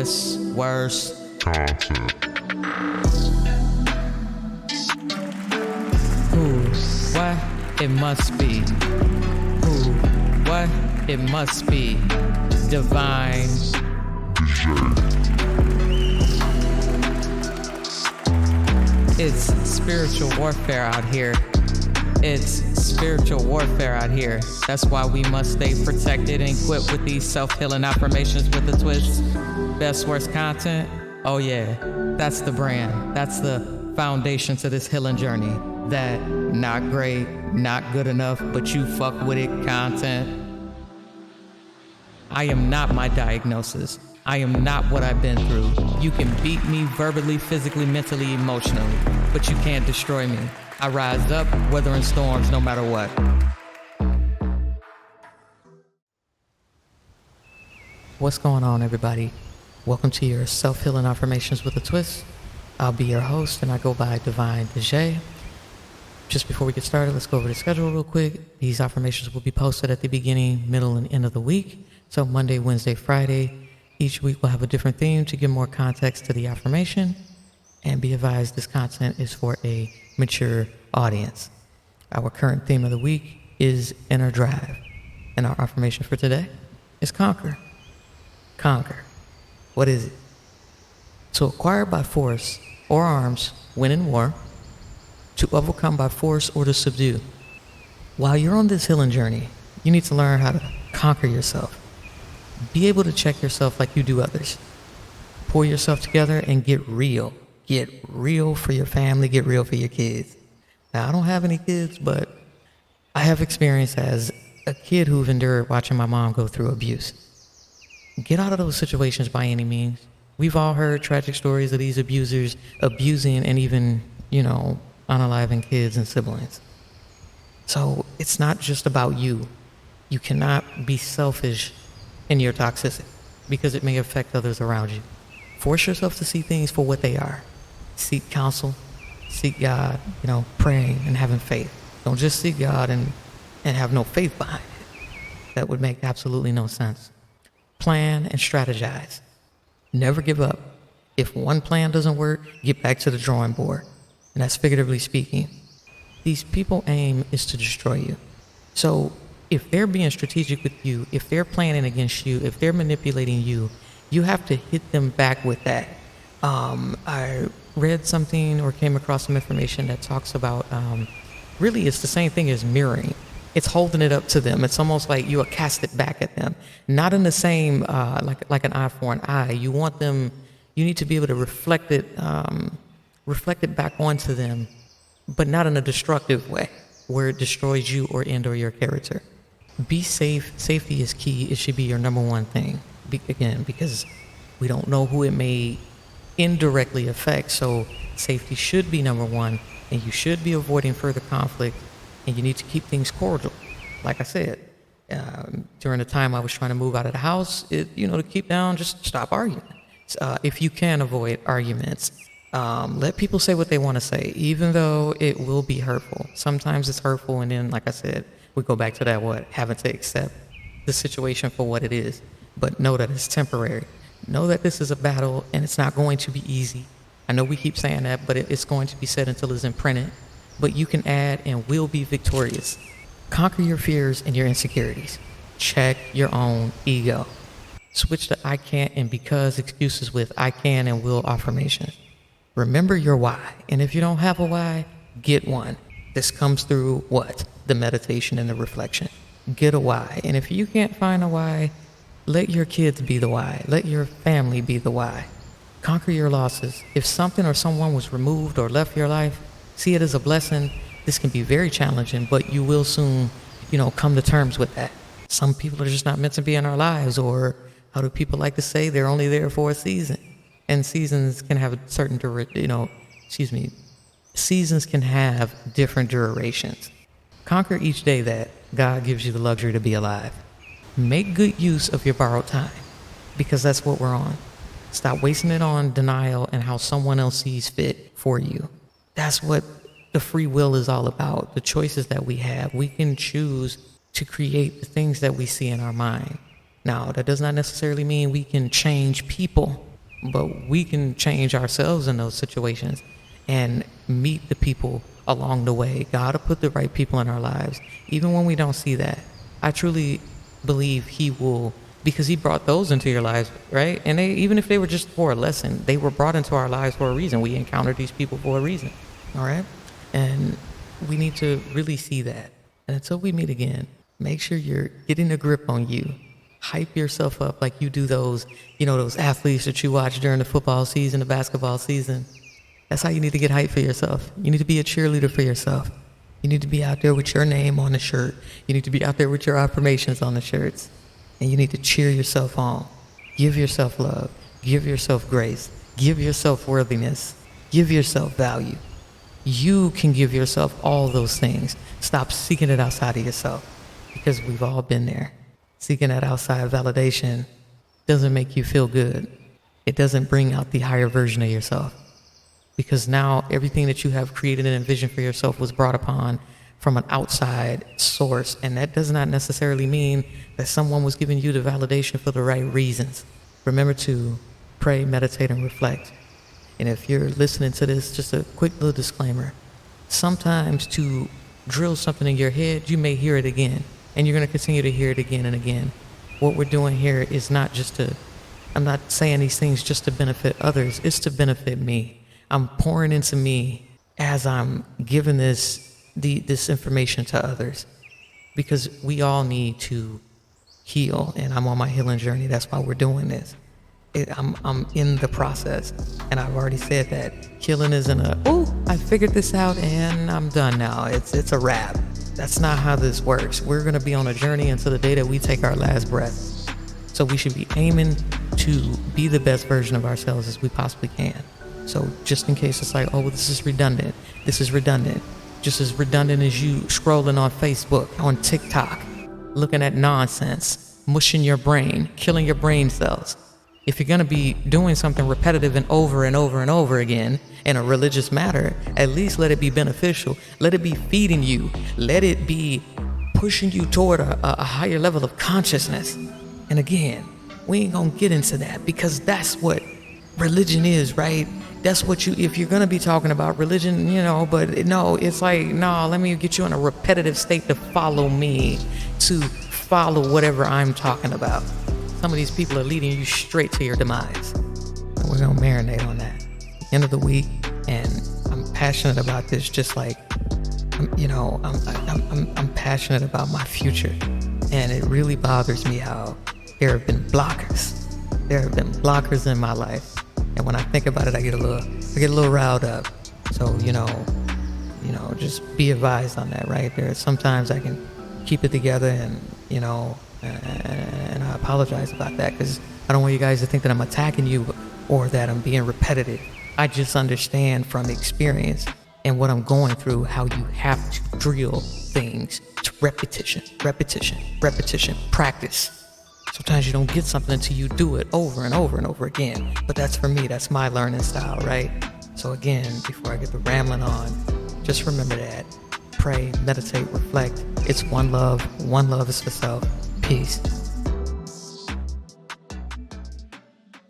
best, worst content. Who, what, it must be. Who, what, it must be. Divine. It's spiritual warfare out here. It's spiritual warfare out here. That's why we must stay protected and equipped with these self-healing affirmations with a twist. Best, worst content? Oh yeah, that's the brand. That's the foundation to this healing journey. That not great, not good enough, but you fuck with it content. I am not my diagnosis. I am not what I've been through. You can beat me verbally, physically, mentally, emotionally, but you can't destroy me. I rise up, weathering storms no matter what. What's going on, everybody? Welcome to your self-healing affirmations with a twist. I'll be your host, and I go by Divine DJ. Just before we get started, let's go over the schedule real quick. These affirmations will be posted at the beginning, middle, and end of the week. So Monday, Wednesday, Friday. Each week we'll have a different theme to give more context to the affirmation. And be advised, this content is for a mature audience. Our current theme of the week is inner drive. And our affirmation for today is conquer. Conquer. What is it? To acquire by force or arms, win in war. To overcome by force or to subdue. While you're on this healing journey, you need to learn how to conquer yourself. Be able to check yourself like you do others. Pull yourself together and get real. Get real for your family, get real for your kids. Now, I don't have any kids, but I have experience as a kid who've endured watching my mom go through abuse. Get out of those situations by any means. We've all heard tragic stories of these abusers abusing and even, unaliving kids and siblings. So it's not just about you. You cannot be selfish in your toxicity because it may affect others around you. Force yourself to see things for what they are. Seek counsel, seek God, praying and having faith. Don't just seek God and have no faith behind it. That would make absolutely no sense. Plan and strategize. Never give up. If one plan doesn't work, get back to the drawing board. And that's figuratively speaking. These people aim is to destroy you. So if they're being strategic with you, if they're planning against you, if they're manipulating you, you have to hit them back with that. I read something or came across some information that talks about, really it's the same thing as mirroring. It's holding it up to them. It's almost like you cast it back at them. Not in the same, like an eye for an eye. You need to be able to reflect it back onto them, but not in a destructive way where it destroys you or your character. Be safe. Safety is key. It should be your number one thing. Again, because we don't know who it may indirectly affect. So safety should be number one, and you should be avoiding further conflict, and you need to keep things cordial. Like I said, during the time I was trying to move out of the house, to keep down, just stop arguing. If you can avoid arguments, let people say what they want to say, even though it will be hurtful. Sometimes it's hurtful, and then, like I said, we go back to that having to accept the situation for what it is. But know that it's temporary. Know that this is a battle, and it's not going to be easy. I know we keep saying that, but it's going to be said until it's imprinted. But you can add and will be victorious. Conquer your fears and your insecurities. Check your own ego. Switch the I can't and because excuses with I can and will affirmations. Remember your why. And if you don't have a why, get one. This comes through what? The meditation and the reflection. Get a why. And if you can't find a why, let your kids be the why. Let your family be the why. Conquer your losses. If something or someone was removed or left your life, see it as a blessing. This can be very challenging, but you will soon, come to terms with that. Some people are just not meant to be in our lives, or how do people like to say, they're only there for a season. And seasons can have a certain seasons can have different durations. Conquer each day that God gives you the luxury to be alive. Make good use of your borrowed time, because that's what we're on. Stop wasting it on denial and how someone else sees fit for you. That's what the free will is all about. The choices that we have. We can choose to create the things that we see in our mind. Now, that does not necessarily mean we can change people. but we can change ourselves in those situations and meet the people along the way. God will put the right people in our lives, even when we don't see that. I truly believe He will, because He brought those into your lives, right? And even if they were just for a lesson, they were brought into our lives for a reason. We encountered these people for a reason, all right? And we need to really see that. And until we meet again, make sure you're getting a grip on you. Hype yourself up like you do those athletes that you watch during the football season, the basketball season. That's how you need to get hyped for yourself. You need to be a cheerleader for yourself. You need to be out there with your name on the shirt. You need to be out there with your affirmations on the shirts. And you need to cheer yourself on. Give yourself love. Give yourself grace. Give yourself worthiness. Give yourself value. You can give yourself all those things. Stop seeking it outside of yourself, because we've all been there. Seeking that outside validation doesn't make you feel good. It doesn't bring out the higher version of yourself, because now everything that you have created and envisioned for yourself was brought upon from an outside source. And that does not necessarily mean that someone was giving you the validation for the right reasons. Remember to pray, meditate, and reflect. And if you're listening to this, just a quick little disclaimer. Sometimes to drill something in your head, you may hear it again. And you're going to continue to hear it again and again. What we're doing here is not I'm not saying these things just to benefit others. It's to benefit me. I'm pouring into me as I'm giving this information to others, because we all need to heal, and I'm on my healing journey. That's why we're doing this. I'm in the process, and I've already said that healing isn't I figured this out and I'm done now. It's a wrap. That's not how this works. We're going to be on a journey until the day that we take our last breath. So we should be aiming to be the best version of ourselves as we possibly can. So just in case it's like, this is redundant. This is redundant. Just as redundant as you scrolling on Facebook, on TikTok, looking at nonsense, mushing your brain, killing your brain cells. If you're going to be doing something repetitive and over and over and over again in a religious matter, at least let it be beneficial. Let it be feeding you. Let it be pushing you toward a higher level of consciousness. And again, we ain't going to get into that, because that's what religion is, right? That's what if you're going to be talking about religion, but no, it's like, no, let me get you in a repetitive state to follow me, to follow whatever I'm talking about. Some of these people are leading you straight to your demise. And we're going to marinate on that. End of the week, and I'm passionate about this, just like, I'm passionate about my future. And it really bothers me how there have been blockers. There have been blockers in my life. And when I think about it, I get a little riled up. So, just be advised on that, right? There are sometimes I can keep it together, and, and I apologize about that, because I don't want you guys to think that I'm attacking you or that I'm being repetitive. I just understand from experience and what I'm going through how you have to drill things to repetition, practice. Sometimes you don't get something until you do it over and over and over again. But that's for me, that's my learning style, right? So again, before I get the rambling on, just remember that. Pray, meditate, reflect. It's one love. One love is for self. Peace.